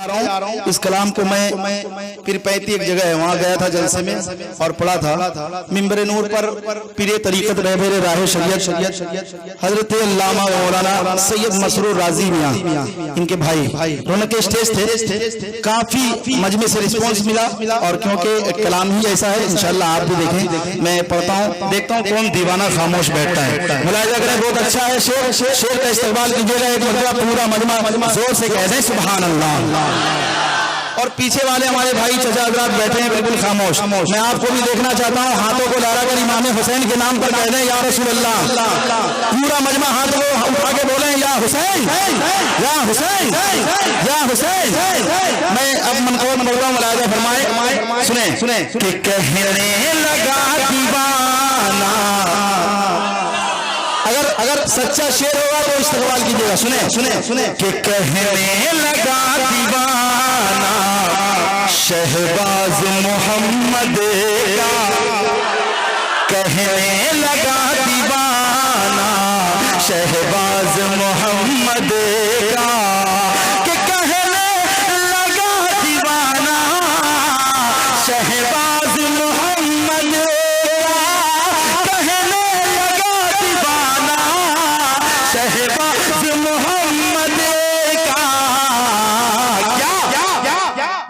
रहा हूँ। इस कलाम को मैं पीर पैती एक जगह है वहाँ गया था जलसे में और पढ़ा था। मिंबर नूर पर पीरे तरीक़त रहबर राह शरीयत हजरत अल्लामा मौलाना सैयद मसरूर राजी मियां इनके भाई दोनों के स्टेज थे। काफी मजमे से रिस्पॉन्स मिला और क्योंकि कलाम ही ऐसा है इंशाल्लाह आप भी देखें। मैं पढ़ता हूँ देखता हूँ कौन दीवाना खामोश बैठता है। मुलाहिजा करें बहुत अच्छा है शेर का इस्तेमाल कीजिएगा। एक मरतबा पूरा मजमा जोर से कह दें सुभान अल्लाह। और पीछे वाले हमारे भाई चचा हजरात बैठे हैं बिल्कुल खामोश। मैं आपको भी देखना चाहता हूँ, हाथों को लहरा कर इमाम हुसैन के नाम पर कह दें या रसूल अल्लाह। पूरा मजमा हाथों को उठा के बोले या हुसैन या हुसैन या हुसैन। मैं अब मनकोर बोलता हूँ, मुलाहिजा फरमाए सुने कि कहने लगा दीवाना। अगर सच्चा शेर होगा तो इस्तेमाल कीजिएगा। सुने कि कहने लगा दीवाना शहबाज मोहम्मद का, कहने लगा दीवाना शहबाज मोहम्मद का, कि कहने लगा दीवाना शहबाज मोहम्मद का, कहने लगा दीवाना शहबाज मोहम्मद का।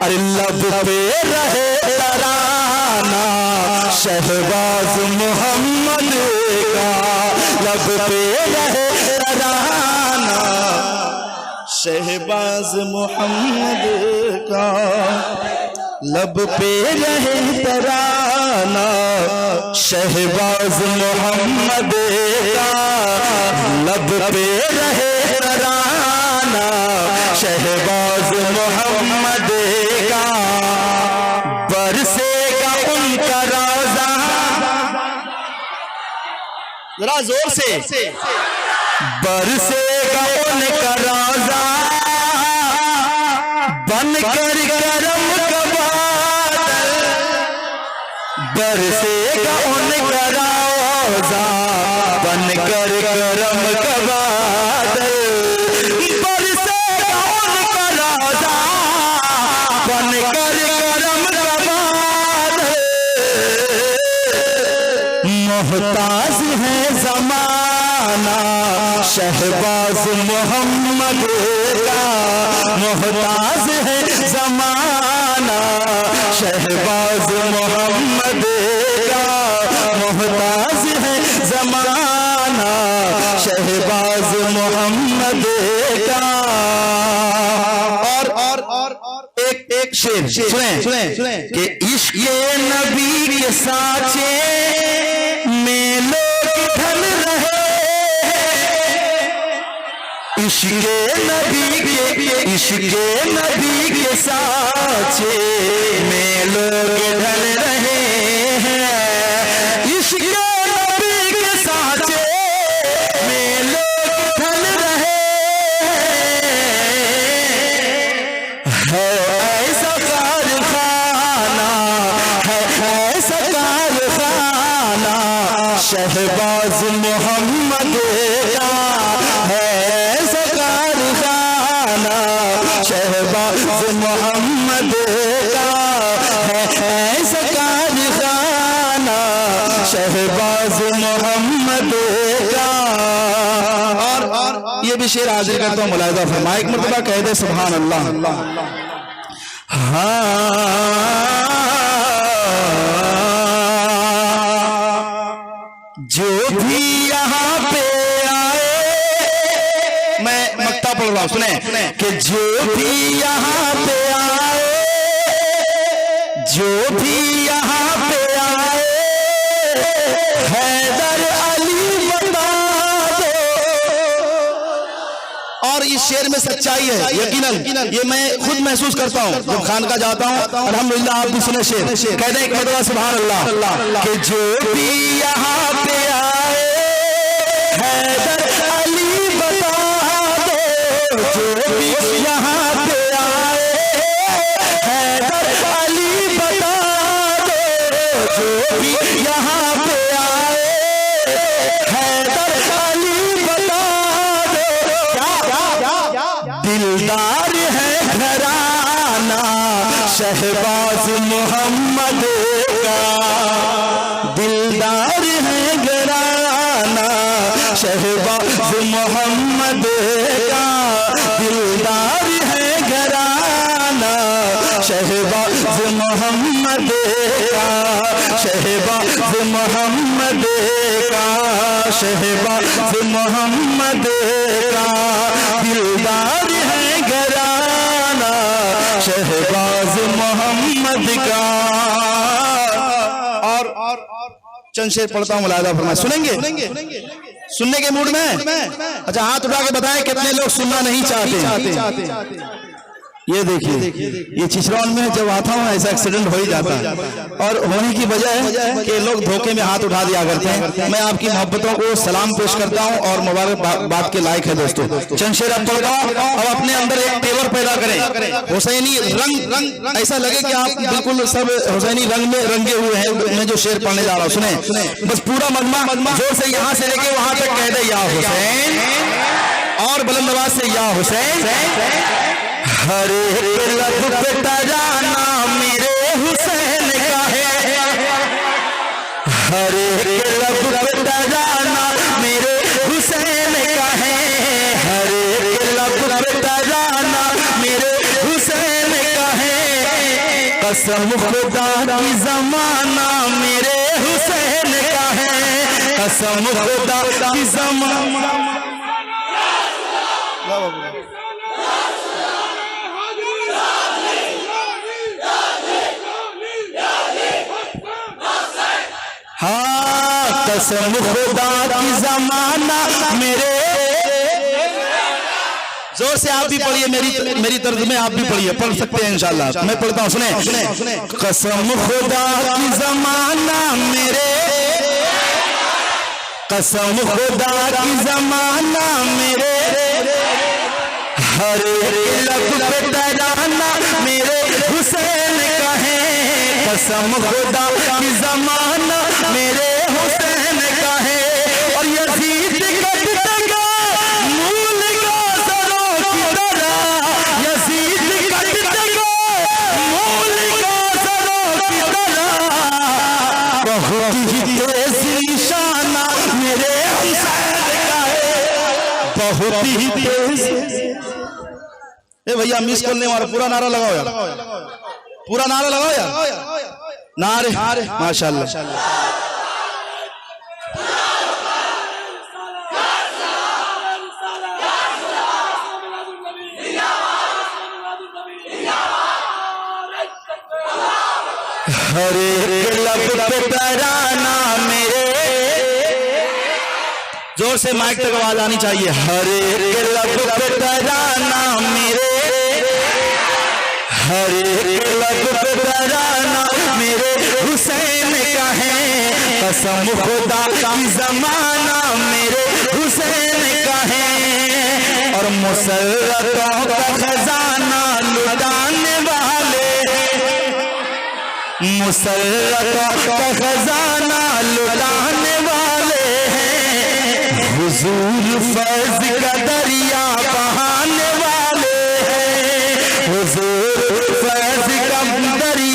अरे लब पे रहे तराना शहबाज मोहम्मद का, लब पे रहे तराना शहबाज मोहम्मद का, लब पे रहे तराना शहबाज मोहम्मद का, लब पे रहे तराना शहबाज मोहम्मद का। बरसेगा उनका रोज़ा, जरा जोर से, बरसेगा उनका रोज़ा बनकर करम का बादल, बरसेगा उनका रोज़ा बनकर करम का बादल, बरसेगा उनका रोज़ा बनकर करम का बादल। मोहताज है ज़माना शहबाज मोहम्मद का, मोहताज है ज़माना शहबाज मोहम्मद का, मोहताज है ज़माना शहबाज मोहम्मद का। और एक शेर सुने कि इश्क़ नबी के साचे में लोग ढल रहे, इश्क़ नबी के साचे में लोग ढल रहे हैं, इश्क़ नबी के साचे में लोग ढल रहे हैं। ऐसा कारखाना है, ऐसा कारखाना शहबाज मोहम्मद का है, ऐसा कारखाना शहबाज मोहम्मद का है, ऐसा कारखाना शहबाज मोहम्मद का। और ये भी शेर हाजिर करता हूँ, मुलाहिजा फरमाए। एक मरतबा कह दे सुभान अल्लाह। जो भी यहाँ पे आए, मैं मक्ता पढ़ रहा हूँ सुने कि जो भी यहाँ पे आए, जो भी यहाँ पे आए हैदर अली बता दो। और इस शेर में सच्चाई है यकीनन, ये मैं खुद महसूस करता हूँ जब खानका जाता हूँ। अल्हम्दुलिल्लाह आप भी सुने शेर, कहते हैं एक मरतबा सुभान अल्लाह कि जो भी यहाँ पे आए हैदर अली बता दो, जो भी यहाँ पे आए हैदर अली बता दो, जो भी यहाँ पे आए हैदर अली बता दो। दिलदार है घराना शहबाज मोहम्मद का दिलदार है घराना, शहबाज मोहम्मद का दिलदार है घराना, शहबाज मोहम्मद का, शहबाज मोहम्मद का, शहबाज मोहम्मद का दिलदार है घराना, शहबाज मोहम्मद का। और चंद शेर पढ़ता हूं, मुलाहिजा फरमाएं। सुनेंगे? सुनने के मूड में? अच्छा, हाथ उठा के बताएं कितने लोग सुनना नहीं चाहते। ये देखिए, ये छिछरौन में जब आता हूँ ऐसा एक्सीडेंट हो ही जाता है, और होने की वजह है कि लोग धोखे में हाथ उठा दिया करते हैं। मैं आपकी मोहब्बतों को सलाम पेश करता हूँ और मुबारकबाद के लायक है दोस्तों। चंद शेर अब पढ़ता हूँ। अब अपने अंदर एक तेवर पैदा करें, हुसैनी रंग ऐसा लगे कि आप बिल्कुल सब हुसैनी रंग में रंगे हुए हैं। मैं जो शेर पढ़ने जा रहा हूँ सुने, बस पूरा मजमा जोर से यहाँ से लेके वहां तक कह दे, या हुसैन, और बुलंद आवाज से या हुसैन। हर एक लब पे तराना मेरे हुसैन का है, हर एक लब पे तराना मेरे हुसैन का है, हर एक लब पे तराना मेरे हुसैन का है, कसम खुदा की ज़माना मेरे हुसैन का है, कसम खुदा की ज़माना। हाँ, कसम खुदा की ज़माना मेरे। जोर से आप भी पढ़िए, मेरी तर्ज में आप भी पढ़िए, पढ़ सकते हैं इंशाल्लाह। मैं पढ़ता हूँ, सुने। कसम खुदा की ज़माना मेरे, कसम खुदा की ज़माना मेरे, हर लब पे तराना मेरे हुसैन का है, कसम खुदा की ज़माना मेरे हुसैन का है। और यजीद कटता मूल गाजरों की तरह, यजीद कटता मूल गाजरों की तरह, बहुत ही तेज निशाना मेरे हुसैन का है, बहुत ही तेज। ए भैया मिस करने वाला पूरा नारा लगाओ यार, पूरा नारा लगाओ यार, नारे माशाल्लाह। हर एक लब पे तराना मेरे, जोर से माइक तक आवाज आनी चाहिए। हर एक लब पे तराना मेरे, हर एक लब पे तराना मेरे हुसैन का है, कसम खुदा की ज़माना मेरे हुसैन का है। और मुसल्लतों का खजाना लुटाने वाले, मुसल्लतों का खजाना लुटाने वाले हैं, हुजूर फैज़ का दरिया बहाने वाले हैं, हुजूर फैज़ का दरिया